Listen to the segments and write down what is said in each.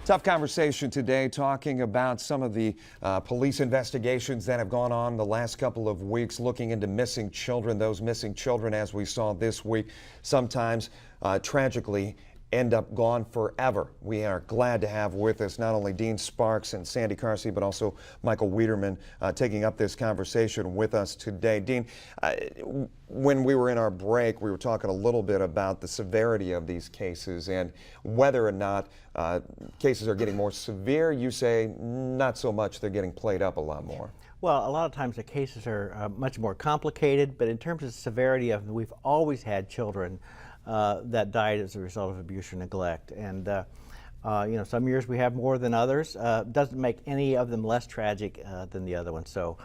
Tough conversation today talking about some of the police investigations that have gone on the last couple of weeks, looking into missing children. Those missing children, as we saw this week, sometimes tragically end up gone forever. We are glad to have with us not only Dean Sparks and Sandy Carsey, but also Michael Wiederman taking up this conversation with us today. Dean, when we were in our break, we were talking a little bit about the severity of these cases and whether or not cases are getting more severe. You say not so much, they're getting played up a lot more. Well, a lot of times the cases are much more complicated, but in terms of severity of them, we've always had children that died as a result of abuse or neglect. And you know, some years we have more than others. Doesn't make any of them less tragic than the other ones. So,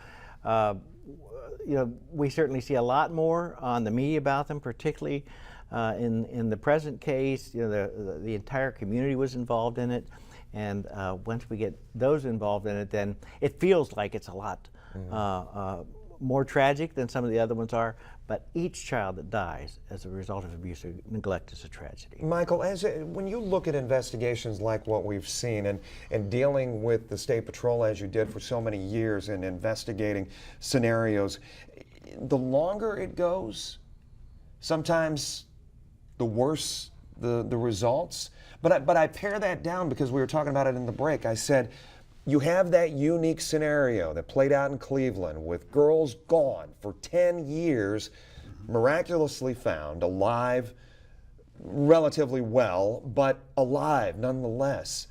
you know, we certainly see a lot more on the media about them, particularly in the present case. You know, the entire community was involved in it. And once we get those involved in it, then it feels like it's a lot more tragic than some of the other ones are, but each child that dies as a result of abuse or neglect is a tragedy. Michael, when you look at investigations like what we've seen and dealing with the State Patrol as you did for so many years and investigating scenarios, the longer it goes, sometimes the worse the results. But I pare that down because we were talking about it in the break. I said, you have that unique scenario that played out in Cleveland with girls gone for 10 years, miraculously found, alive, relatively well, but alive nonetheless.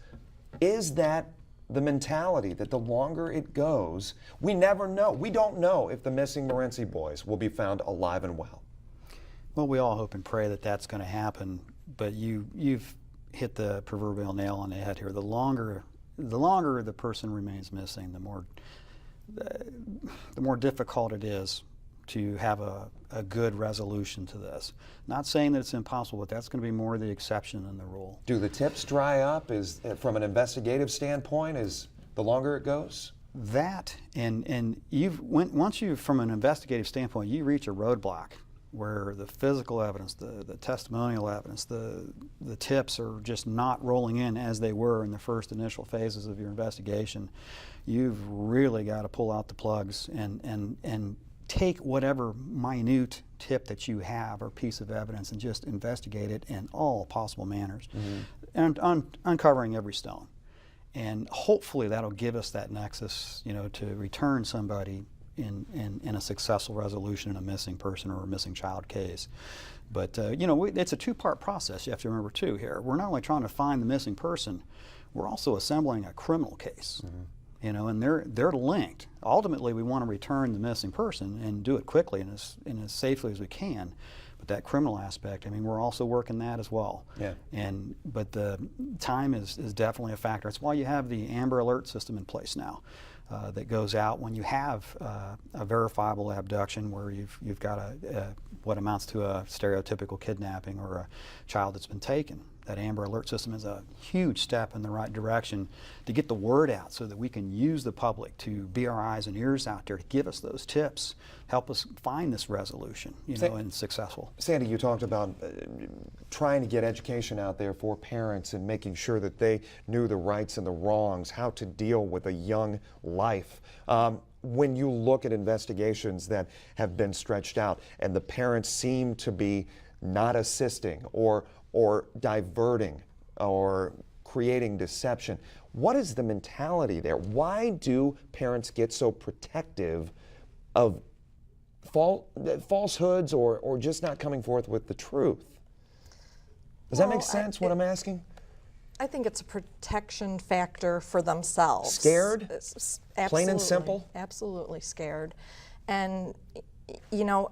Is that the mentality that the longer it goes, we never know. We don't know if the missing Morenci boys will be found alive and well. Well, we all hope and pray that that's going to happen, but you've hit the proverbial nail on the head here. The longer the person remains missing, the more difficult it is to have a good resolution to this. Not saying that it's impossible, but that's going to be more the exception than the rule. Do the tips dry up? Is from an investigative standpoint, is the longer it goes? That and once you, from an investigative standpoint, you reach a roadblock where the physical evidence, the testimonial evidence, the tips are just not rolling in as they were in the first initial phases of your investigation, you've really got to pull out the plugs and take whatever minute tip that you have or piece of evidence and just investigate it in all possible manners, and uncovering every stone. And hopefully that'll give us that nexus, you know, to return somebody in a successful resolution in a missing person or a missing child case. But you know, it's a two-part process. You have to remember too here. We're not only trying to find the missing person, we're also assembling a criminal case. You know, and they're linked. Ultimately, we want to return the missing person and do it quickly and as safely as we can. But that criminal aspect, I mean, we're also working that as well. Yeah. But the time is definitely a factor. That's why you have the Amber Alert system in place now. That goes out when you have a verifiable abduction where you've got what amounts to a stereotypical kidnapping or a child that's been taken. That Amber Alert system is a huge step in the right direction to get the word out so that we can use the public to be our eyes and ears out there to give us those tips, help us find this resolution, you know, and successful. Sandy, you talked about trying to get education out there for parents and making sure that they knew the rights and the wrongs, how to deal with a young life. When you look at investigations that have been stretched out and the parents seem to be not assisting or diverting or creating deception, what is the mentality there? Why do parents get so protective of falsehoods or just not coming forth with the truth? Does that make sense, what I'm asking? I think it's a protection factor for themselves. Scared? Absolutely. Plain and simple? Absolutely scared. And, you know,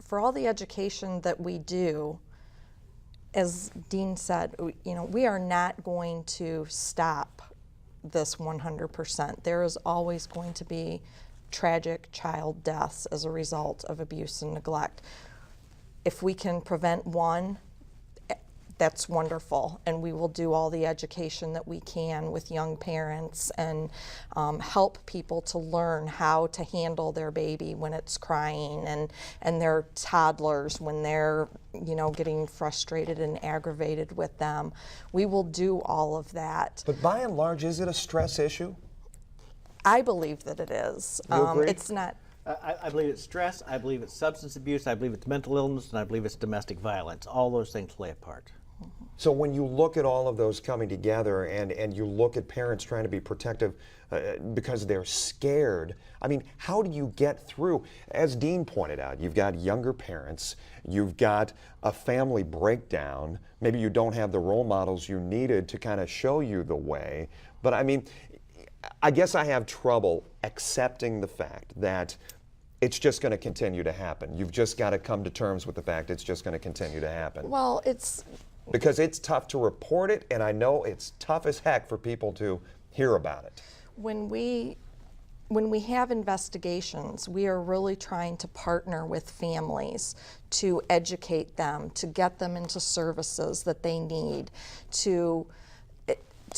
for all the education that we do, as Dean said, you know, we are not going to stop this 100%. There is always going to be tragic child deaths as a result of abuse and neglect. If we can prevent one, that's wonderful, and we will do all the education that we can with young parents and help people to learn how to handle their baby when it's crying and their toddlers when they're getting frustrated and aggravated with them. We will do all of that. But by and large, is it a stress issue? I believe that it is. You agree? It's not. I believe it's stress, I believe it's substance abuse, I believe it's mental illness, and I believe it's domestic violence. All those things play a part. So when you look at all of those coming together and you look at parents trying to be protective because they're scared, I mean, how do you get through? As Dean pointed out, you've got younger parents, you've got a family breakdown, maybe you don't have the role models you needed to kind of show you the way, but I mean, I guess I have trouble accepting the fact that it's just going to continue to happen. You've just got to come to terms with the fact it's just going to continue to happen. Well, it's because it's tough to report it, and I know it's tough as heck for people to hear about it. when we have investigations, we are really trying to partner with families to educate them, to get them into services that they need, to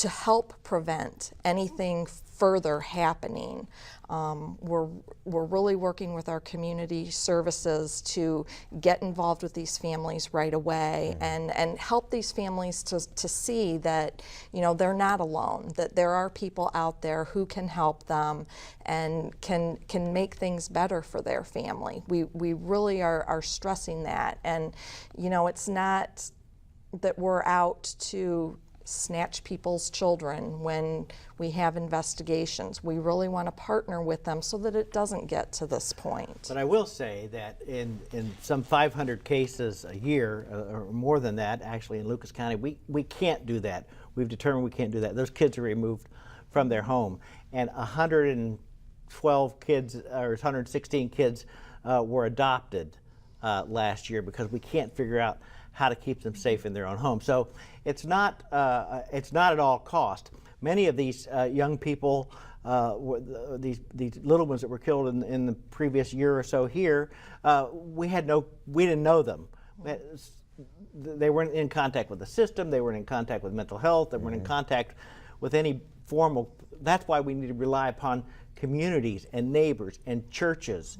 help prevent anything further happening. We're really working with our community services to get involved with these families right away and help these families to see that they're not alone, that there are people out there who can help them and can make things better for their family. We really are stressing that, and it's not that we're out to snatch people's children when we have investigations. We really want to partner with them so that it doesn't get to this point. But I will say that in some 500 cases a year, or more than that, actually in Lucas County, we can't do that. We've determined we can't do that. Those kids are removed from their home. And 112 kids, or 116 kids were adopted last year because we can't figure out how to keep them safe in their own home. So it's not at all cost. Many of these young people, these little ones that were killed in the previous year or so here, we didn't know them. They weren't in contact with the system. They weren't in contact with mental health. They weren't in contact with any formal. That's why we need to rely upon communities and neighbors and churches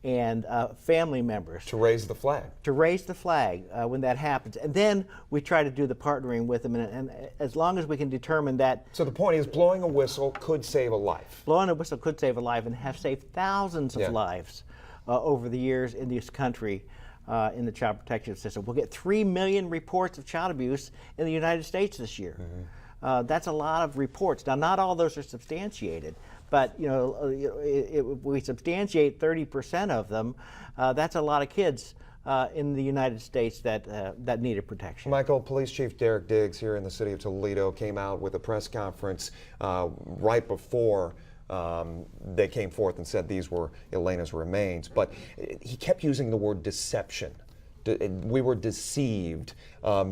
and family members To raise the flag. to raise the flag when that happens. And then we try to do the partnering with them, and as long as we can determine that So the point is, blowing a whistle could save a life. blowing a whistle could save a life and have saved thousands of Yeah. lives over the years in this country in the child protection system. We'll get 3 million reports of child abuse in the United States this year. That's a lot of reports. Now, not all those are substantiated, but we substantiate 30% of them. That's a lot of kids in the United States that needed protection. Michael, Police Chief Derek Diggs here in the city of Toledo came out with a press conference right before they came forth and said these were Elena's remains, but he kept using the word deception. We were deceived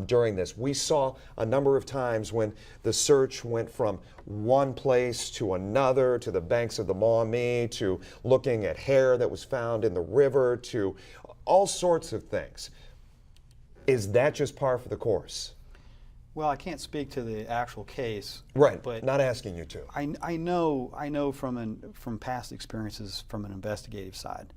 during this. We saw a number of times when the search went from one place to another, to the banks of the Maumee, to looking at hair that was found in the river, to all sorts of things. Is that just par for the course? Well, I can't speak to the actual case. Right, But not asking you to. I know from past experiences from an investigative side,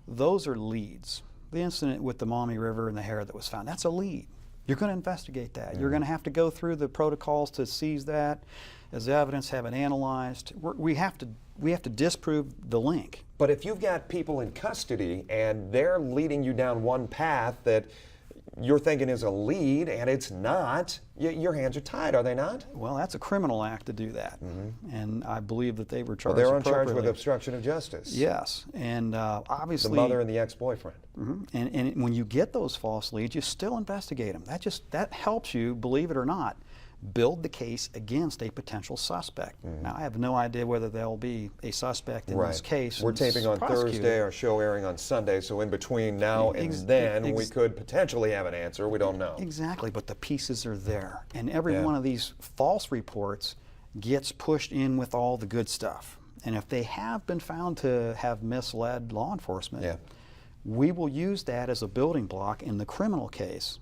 those are leads. The incident with the Maumee River and the hair that was found, that's a lead. You're going to investigate that. You're going to have to go through the protocols to seize that as evidence, have it analyzed. We have to disprove the link. But if you've got people in custody and they're leading you down one path that you're thinking is a lead and it's not, your hands are tied, are they not? Well, that's a criminal act to do that, and I believe that they were Well, charged. they're on charge with appropriately. obstruction of justice. Yes, and The obviously, mother and the ex-boyfriend. and when you get those false leads, you still investigate them. That helps you, believe it or not, build the case against a potential suspect. Now, I have no idea whether there'll be a suspect in this case. We're and taping on prosecuted. Thursday, our show airing on Sunday, so in between now and then we could potentially have an answer. We don't know. Exactly, but the pieces are there. And every one of these false reports gets pushed in with all the good stuff. And if they have been found to have misled law enforcement, we will use that as a building block in the criminal case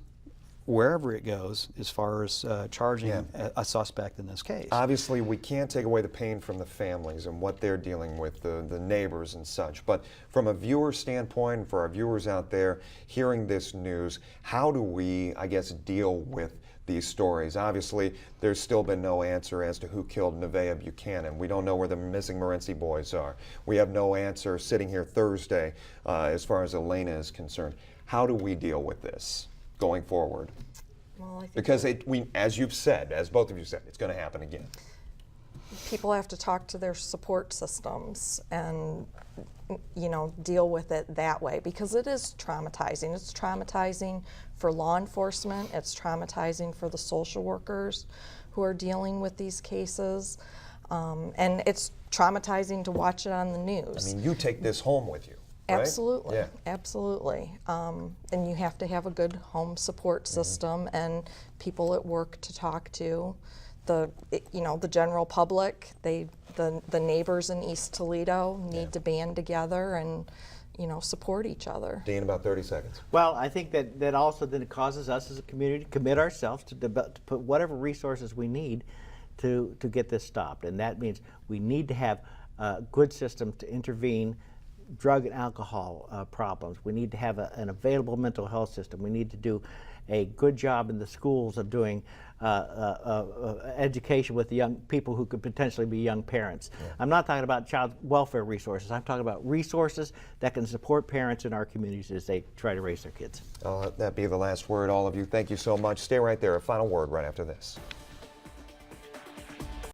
wherever it goes as far as charging Yeah. a suspect in this case. Obviously, we can't take away the pain from the families and what they're dealing with, the neighbors and such. But from a viewer standpoint, and for our viewers out there hearing this news, how do we, I guess, deal with these stories? Obviously, there's still been no answer as to who killed Nevaeh Buchanan. We don't know where the missing Morenci boys are. We have no answer sitting here Thursday as far as Elena is concerned. How do we deal with this going forward? Well, I think Because as you've said, as both of you said, it's going to happen again. people have to talk to their support systems and, you know, deal with it that way, because it is traumatizing. It's traumatizing for law enforcement. It's traumatizing for the social workers who are dealing with these cases. And it's traumatizing to watch it on the news. I mean, you take this home with you, right? Absolutely, Yeah. absolutely. And you have to have a good home support system and people at work to talk to. The general public, the neighbors in East Toledo need to band together and, you know, support each other. Dean, about 30 seconds. Well, I think that also then it causes us as a community to commit ourselves to put whatever resources we need to get this stopped. And that means we need to have a good system to intervene drug and alcohol problems. We need to have an available mental health system. We need to do a good job in the schools of doing education with the young people who could potentially be young parents. Yeah. I'm not talking about child welfare resources. I'm talking about resources that can support parents in our communities as they try to raise their kids. I'll let that be the last word, all of you. Thank you so much. Stay right there. A final word right after this.